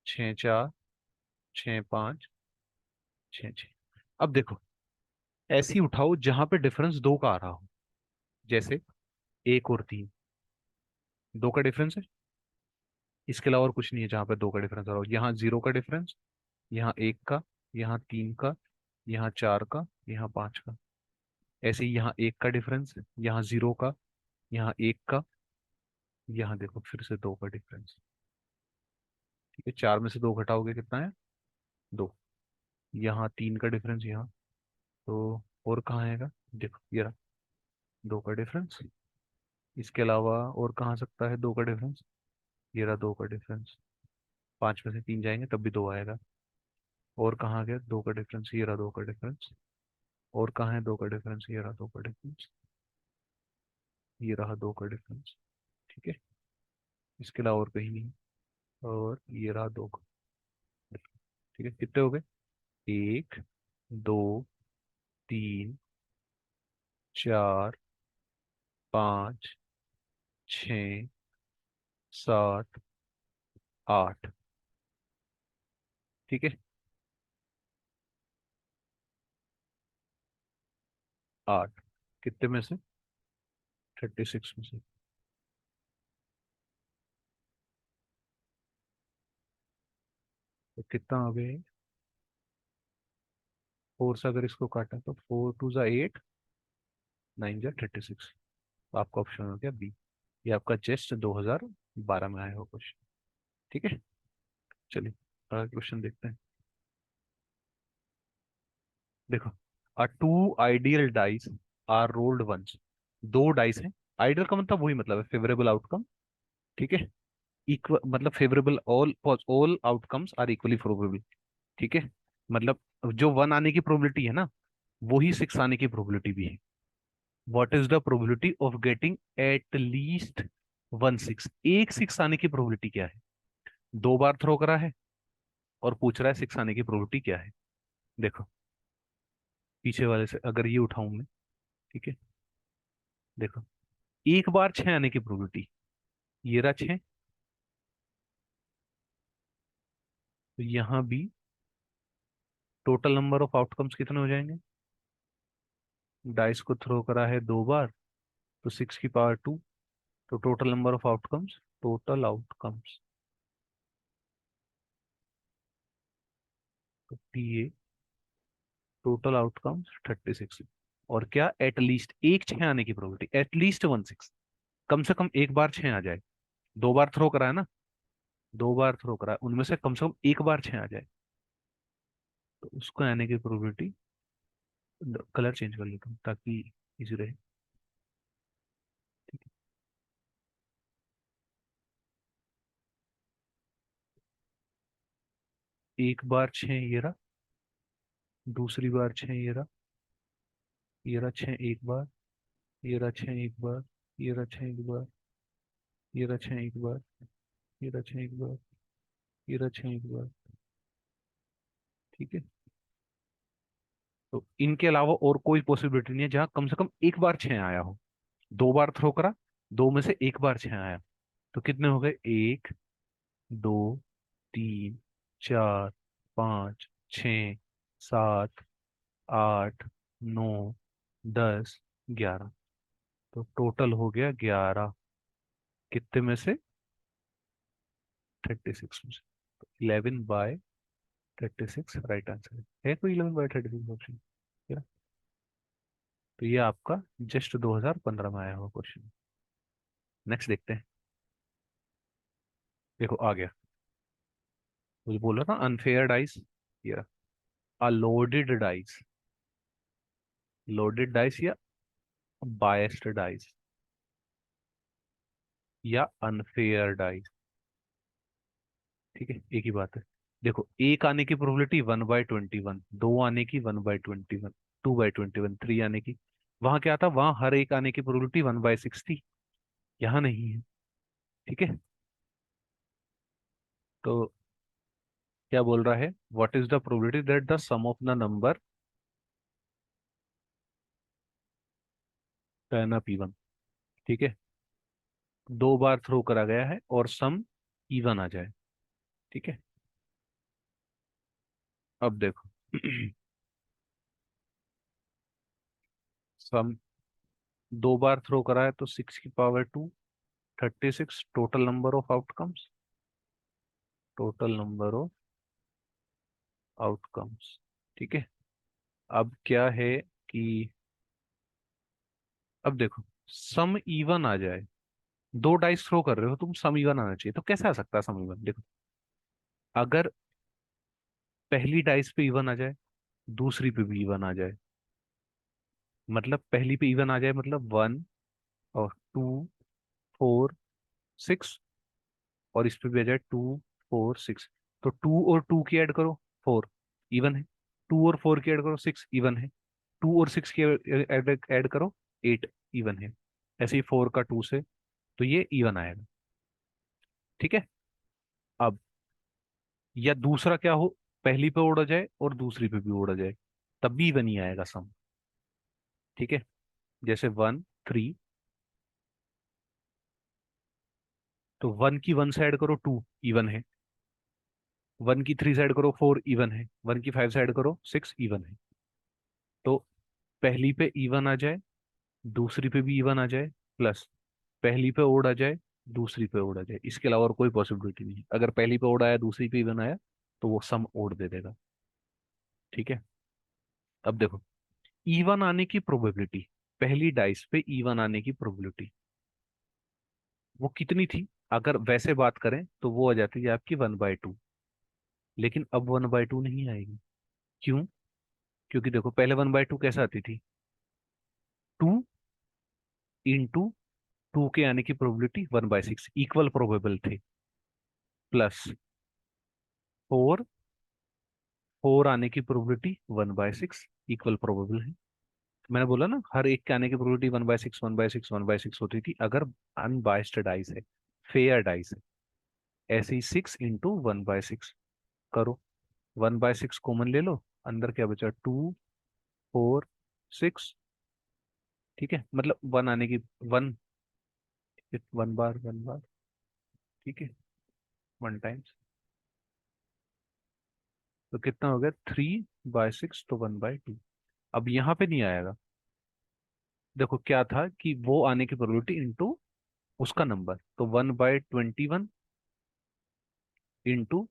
S1: 6 4 6 5 6 6। अब देखो, ऐसी उठाओ जहां पे डिफरेंस 2 का आ रहा हो। जैसे 1 और 3, 2 का डिफरेंस है। इसके अलावा और कुछ नहीं है जहां पे 2 का डिफरेंस आ रहा हो। यहाँ 0 का डिफरेंस, यहाँ 1 का, यहाँ 3 का, यहाँ 4 का, यहाँ 5 का। ऐसे ही यहाँ 1 का डिफरेंस, यहाँ 0 का, यहाँ 1 का, यहाँ देखो फिर से 2 का डिफरेंस। ठीक है, 4 में से 2 घटाओगे कितना है? 2। यहाँ 3 का डिफरेंस, यहाँ। तो और कहाँ आएगा? देखो ये रहा 2 का डिफरेंस। इसके अलावा और कहाँ आ सकता है 2 का डिफरेंस? ये रहा 2 का डिफरेंस। 5 में से 3 जाएंगे तब भी 2 आएगा। और कहाँ आ गया 2 का डिफरेंस? ये रहा 2 का डिफरेंस। और कहाँ है 2 का डिफरेंस? ये रहा 2 का डिफरेंस। ये रहा 2 का डिफरेंस। ठीक है, इसके अलावा और कहीं नहीं। और ये रहा 2 का difference। ठीक है, कितने हो गए? 1 2 3 4 5 6 7 8। ठीक है, 8। कितने में से? 36 में से। तो कितना हो गया? 4 से अगर इसको काटा तो 4 2 8, 9 जा 36। तो आपका ऑप्शन हो गया बी। ये आपका जस्ट 2012 में आया हो क्वेश्चन। ठीक है, चलिए अगला क्वेश्चन देखते हैं। देखो, two ideal dice are rolled once. 2 dice हैं, आइडियल का मतलब वही मतलब है फेवरेबल आउटकम। ठीक है। इक्वल मतलब favourable, all outcomes are equally probable. ठीक है। मतलब जो 1 आने की प्रोबेबिलिटी है ना, वही 6 आने की प्रोबेबिलिटी भी है। What is the probability of getting at least 1 6? एक 6 आने की प्रोबेबिलिटी क्या है? 2 बार थ्रो करा है और पूछ रहा है 6 आने की प्रोबेबिलिटी क्या है। देखो, पीछे वाले से अगर ये उठाऊं मैं, ठीक है, देखो, एक बार 6 आने की प्रोबेबिलिटी, ये रहा 6। तो यहां भी टोटल नंबर ऑफ आउटकम्स कितने हो जाएंगे? डाइस को थ्रो करा है 2 बार, तो 6 की पावर 2। तो total number of outcomes, total outcomes, तो टीए, टोटल आउटकम्स 36। और क्या? एटलीस्ट एक 6 आने की प्रोबेबिलिटी, एटलीस्ट 1 6। कम से कम एक बार 6 आ जाए। 2 बार थ्रो करा है ना, 2 बार थ्रो करा है, उनमें से कम एक बार 6 आ जाए, तो उसको आने की प्रोबेबिलिटी। कलर चेंज कर लेता हूँ ताकि इजी रहे। ठीक है, एक बार 6 ये रहा, दूसरी बार 6 ये रहा 6 एक बार, ये रहा 6 एक बार, ये रहा 6 एक बार, ये रहा 6 एक बार, ये रहा 6 एक बार, ये रहा 6 एक बार। ठीक है। तो इनके अलावा और कोई पॉसिबिलिटी नहीं है जहां कम से कम एक बार 6 आया हो। 2 बार थ्रो करा, दो में से एक बार 6 आया, तो कितने हो गए? 1, 2, 3, 4, 5, 6, 7, 8, 9, 10, 11। तो टोटल हो गया 11। कितने में से? 36 में से। 11/36 राइट आंसर है कोई 11/36 ऑप्शन? तो ये आपका जस्ट 2015 में आया हुआ क्वेश्चन। नेक्स्ट देखते हैं। देखो आ गया, मुझे बोल रहा था अनफेयर डाइस। ये अ लोडेड डाइस, लोडेड डाइस या बायस्ड डाइस या अनफेयर डाइस। ठीक है, एक ही बात है। देखो, एक आने की प्रोबेबिलिटी 1/21, दो आने की 1/21, 2/21, थ्री आने की। वहां क्या था? वहां हर एक आने की प्रोबेबिलिटी 1/6 थी, यहाँ नहीं है। ठीक है। तो क्या बोल रहा है? What is the probability that the sum of the number 10 P1। ठीक है, 2 बार थ्रो करा गया है और सम इवन आ जाए। ठीक है। अब देखो सम 2 बार थ्रो करा है तो 6 की power 2, 36 total number of outcomes, total number of outcomes. ठीक है। अब क्या है कि अब देखो, सम इवन आ जाए। दो डाइस थ्रो कर रहे हो तुम, सम इवन आना चाहिए, तो कैसे आ सकता है सम इवन? देखो, अगर पहली डाइस पे इवन आ जाए, दूसरी पे भी इवन आ जाए, मतलब पहली पे इवन आ जाए मतलब 1 और 2, 4, 6, और इस पे भी आ जाए 2, 4, 6, तो 2 और 2 की ऐड करो, 4 इवन है। 2 और 4 की ऐड करो, 6 इवन है। 2 और 6 की ऐड करो, 8 इवन है। ऐसे ही 4 का 2 से, तो ये इवन आएगा। ठीक है। अब या दूसरा क्या हो, पहली पे उड़ा जाए और दूसरी पे भी उड़ा जाए, तब भी इवन ही आएगा सम। ठीक है। जैसे 1, 3, तो 1 की 1 साइड करो 2 इवन है, 1 की 3 साइड करो 4 इवन है, 1 की 5 साइड करो 6 इवन है। तो पहली पे इवन आ जाए, दूसरी पे भी इवन आ जाए, प्लस पहली पे ओड आ जाए, दूसरी पे ओड आ जाए, इसके अलावा और कोई पॉसिबिलिटी नहीं है। अगर पहली पे ओड आया, दूसरी पे इवन आया, तो वो सम ओड दे देगा। ठीक है। अब देखो, इवन आने की प्रोबेबिलिटी, पहली डाइस पे इवन आने की प्रोबेबिलिटी वो कितनी थी? अगर वैसे बात करें तो वो आ जाती है आपकी 1/2। लेकिन अब 1/2 नहीं आएगी। क्यों? क्योंकि देखो, पहले 1/2 कैसे आती थी? 2 इंटू 2 के आने की प्रोबेबिलिटी 1/6 इक्वल प्रोबेबल थे, प्लस 4, 4 आने की प्रोबेबिलिटी 1/6 इक्वल प्रोबेबल है। मैंने बोला ना हर एक के आने की प्रोबेबिलिटी 1/6 1/6 1/6 होती थी अगर अनबाइस्ड डाइस है, फेयर डाइस है। ऐसे ही 6 × 1/6 करो, 1/6 कॉमन ले लो, अंदर क्या बचा 2 4 6। ठीक है, मतलब 1 आने की 1, 1 बार 1 बार, ठीक है, 1 टाइम्स। तो कितना हो गया 3/6, तो 1/2। अब यहाँ पे नहीं आएगा। देखो क्या था कि वो आने की प्रोबेबिलिटी इंटू उसका नंबर, तो 1/21 इंटू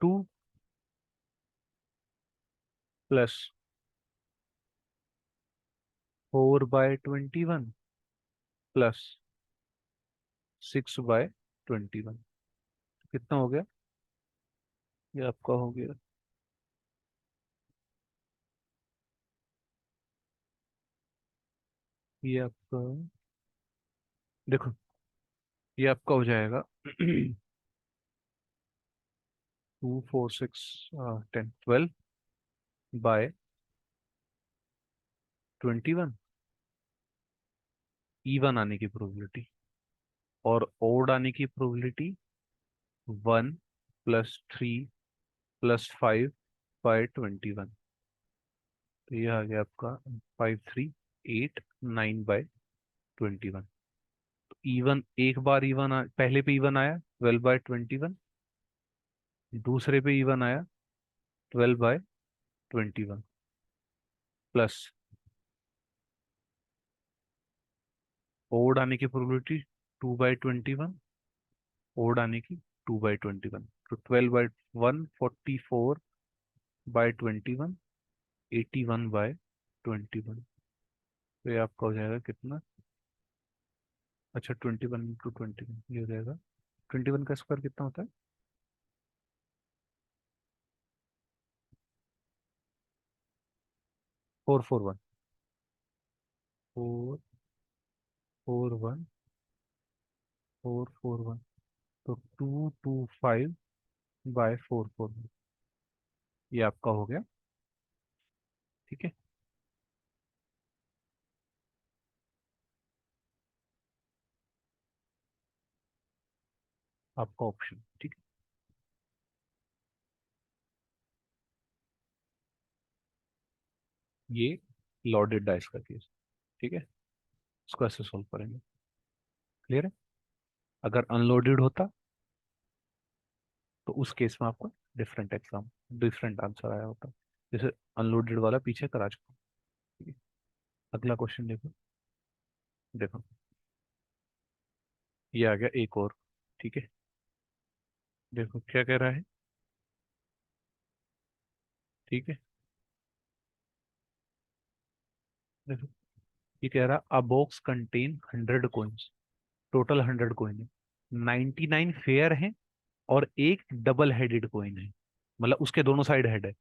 S1: 2 प्लस 4/21 प्लस 6/21। कितना हो गया? ये आपका हो गया, ये आपका, देखो ये आपका हो जाएगा 2 4 6 10 12/21 इवन आने की प्रोबेबिलिटी, और ओड आने की प्रोबेबिलिटी 1 + 3 + 5/21। तो ये आ गया आपका 5 3 8 9/21। इवन एक बार पहले पे इवन आया 12/21, दूसरे पे इवन आया 12/21, प्लस ओड आने की प्रोबेबिलिटी 2/21, ओड आने की 2/21, तो 12/144/21, 81/21। तो ये आपका हो जाएगा कितना? अच्छा 21 × 21 ये हो जाएगा, 21 का स्क्वायर कितना होता है? 441, 441 तो 225/441, ये आपका हो गया। ठीक है, आपका ऑप्शन। ठीक है, ये लॉर्डेड डाइस का केस। ठीक है, इसको ऐसे सॉल्व करेंगे। क्लियर है? अगर अनलोडेड होता तो उस केस में आपको डिफरेंट आंसर आया होता। जैसे अनलोडेड वाला पीछे करा चुका। ठीक है, अगला क्वेश्चन देखो। देखो ये आ गया एक और। ठीक है, देखो क्या कह रहा है। ठीक है, देखो ये कह रहा अ box contain 100 coins, total 100 coin है, 99 फेयर है और एक डबल हेडेड कॉइन है, मतलब उसके दोनों साइड हेड है,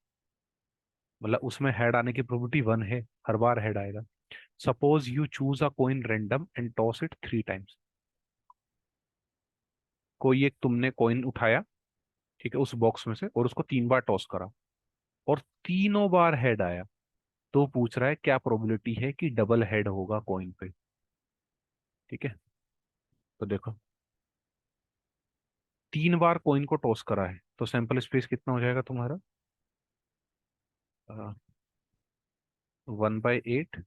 S1: मतलब उसमें हेड आने की प्रोबेबिलिटी 1 है, हर बार हेड आएगा। Suppose you choose a coin random and toss it 3 times. कोई एक तुमने कॉइन उठाया, ठीक है, उस बॉक्स में से, और उसको 3 बार टॉस करा और तीनों बार हेड आया, तो पूछ रहा है क्या प्रोबेबिलिटी है कि डबल हेड होगा कॉइन पे। ठीक है, तो देखो 3 बार कॉइन को टॉस करा है, तो सैंपल स्पेस कितना हो जाएगा तुम्हारा? 1/8,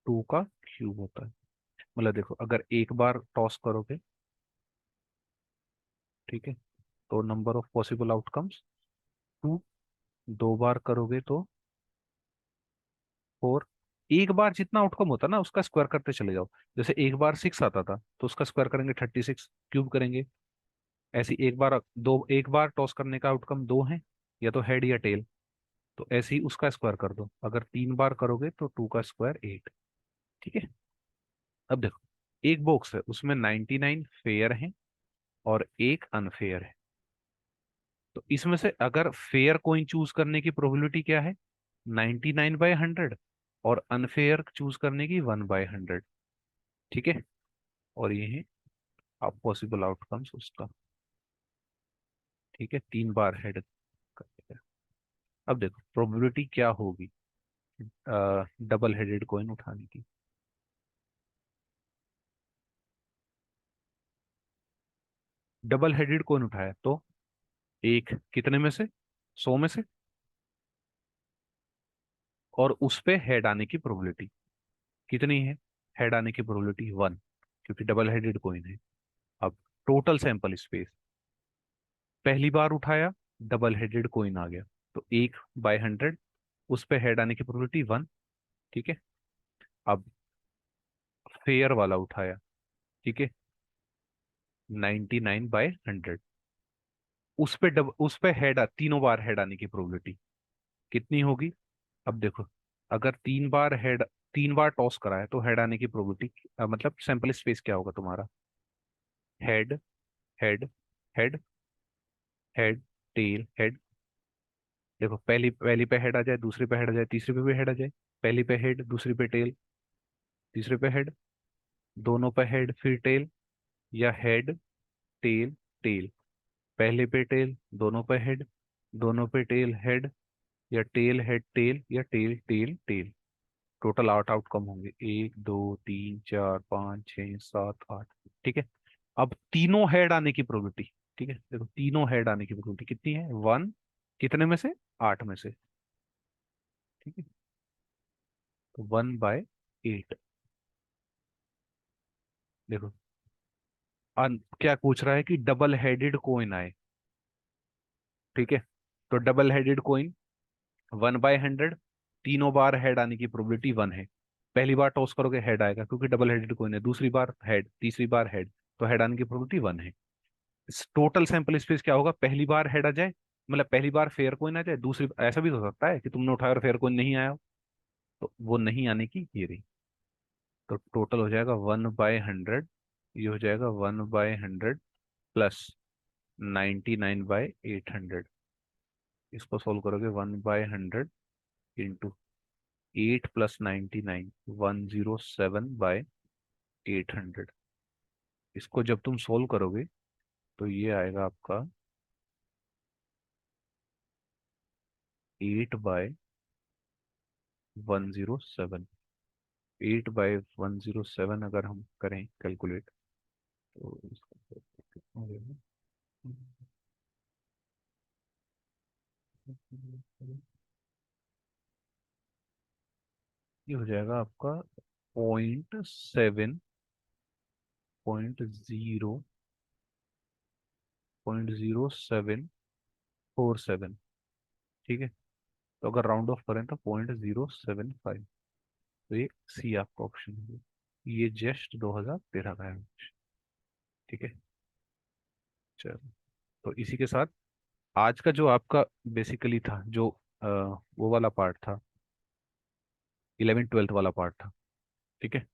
S1: 2 का क्यूब होता है। मतलब देखो अगर एक बार टॉस करोगे, ठीक है, तो नंबर ऑफ पॉसिबल आउटकम्स 2, 2 बार करोगे तो 4। एक बार जितना आउटकम होता है ना उसका स्क्वायर करते चले जाओ। जैसे एक बार 6 आता था तो उसका स्क्वायर करेंगे 36, क्यूब करेंगे। ऐसे ही एक बार टॉस करने का आउटकम 2 है, या तो हेड या टेल, तो ऐसे ही उसका स्क्वायर कर दो। अगर 3 बार करोगे तो 2 का स्क्वायर 8। ठीक है, अब देखो एक बॉक्स है उसमें 99 फेयर है और एक अनफेयर है, तो इसमें से अगर फेयर कोइन चूज करने की प्रोबेबिलिटी क्या है? 99/100, और अनफेयर चूज करने की 1/100। ठीक है, और ये है आप पॉसिबल आउटकम्स उसका। ठीक है, 3 बार हेड करेगा। अब देखो प्रोबेबिलिटी क्या होगी डबल हेडेड कॉइन उठाने की। डबल हेडेड कॉइन उठाया तो एक कितने में से, 100 में से, और उस पे हेड आने की प्रोबेबिलिटी कितनी है? हेड आने की प्रोबेबिलिटी 1, क्योंकि डबल हेडेड कॉइन है। अब टोटल सैंपल स्पेस, पहली बार उठाया डबल हेडेड कॉइन आ गया, तो 1/100, उस पे हेड आने की प्रोबेबिलिटी 1। ठीक है, अब फेयर वाला उठाया, ठीक है, 99/100, उस पे हेड तीनों बार हेड आने की प्रोबेबिलिटी कितनी होगी? अब देखो, अगर 3 बार हेड, 3 बार टॉस करा है तो हेड आने की प्रोबेबिलिटी मतलब सैंपल स्पेस क्या होगा तुम्हारा? Head, head, head, head, tail, head. देखो पहली पहली पे हेड आ जाए, दूसरी पे हेड आ जाए, तीसरी पे भी हेड आ जाए। पहली पे हेड, दूसरी पे टेल, तीसरे पे हेड, दोनों पे हेड फिर टेल, या हेड, टेल, टेल, पहले पे टेल, दोनों पे हेड, दोनों पे टेल, हेड, या टेल हेड टेल, या tail tail tail. Total 8 outcome होंगे, 1 2 3 4 5 6 7 8। ठीक है, अब तीनों हेड आने की प्रोबेबिलिटी, ठीक है, देखो तीनों हेड आने की प्रोबेबिलिटी कितनी है? 1, कितने में से? 8 में से। ठीक है, तो 1/8। देखो क्या पूछ रहा है कि डबल हेडेड कोइन आए। ठीक है, तो डबल हेडेड कोइन 1/100, तीनों बार हेड आने की प्रोबेबिलिटी 1 है। पहली बार टॉस करोगे हेड आएगा क्योंकि डबल हेडेड कोइन है, दूसरी बार हेड, तीसरी बार हेड, तो हेड आने की प्रोबेबिलिटी 1 है। टोटल सैंपल स्पेस क्या होगा? पहली बार हेड आ जाए, मतलब पहली बार फेयर कोइन आ जाए, दूसरी ऐसा भी हो सकता है कि तुमने उठाया और फेयर कोइन नहीं आया हो, तो वो नहीं आने की ये रही। तो टोटल हो जाएगा 1/100, ये हो जाएगा 1/100 प्लस 99/800। इसको सोल्व करोगे 1/100 इंटू 8 + 99, 107/800। इसको जब तुम सोल्व करोगे तो ये आएगा आपका 8/107। 8/107 अगर हम करें कैलकुलेट, तो इसका कितना हो जाएगा? ये हो जाएगा आपका 0.747। ठीक है, तो अगर राउंड ऑफ करें तो 0.075। तो ये सी आपका ऑप्शन है। ये जस्ट 2013 का है। ठीक है, चलो, तो इसी के साथ आज का जो आपका बेसिकली था, जो वो वाला पार्ट था, 11th 12th वाला पार्ट था। ठीक है,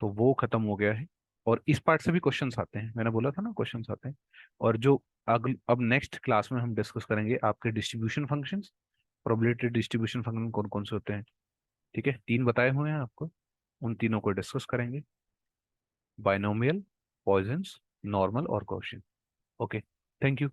S1: तो वो खत्म हो गया है। और इस पार्ट से भी क्वेश्चंस आते हैं, मैंने बोला था ना क्वेश्चंस आते हैं। और जो अब नेक्स्ट क्लास में हम डिस्कस करेंगे आपके distribution functions, probability distribution function कौन कौन से होते हैं। ठीक है, 3 बताए हुए हैं आपको, उन तीनों को डिस्कस करेंगे, बाइनोमियल, पॉइजन्स, नॉर्मल और गॉसियन। Okay, thank you.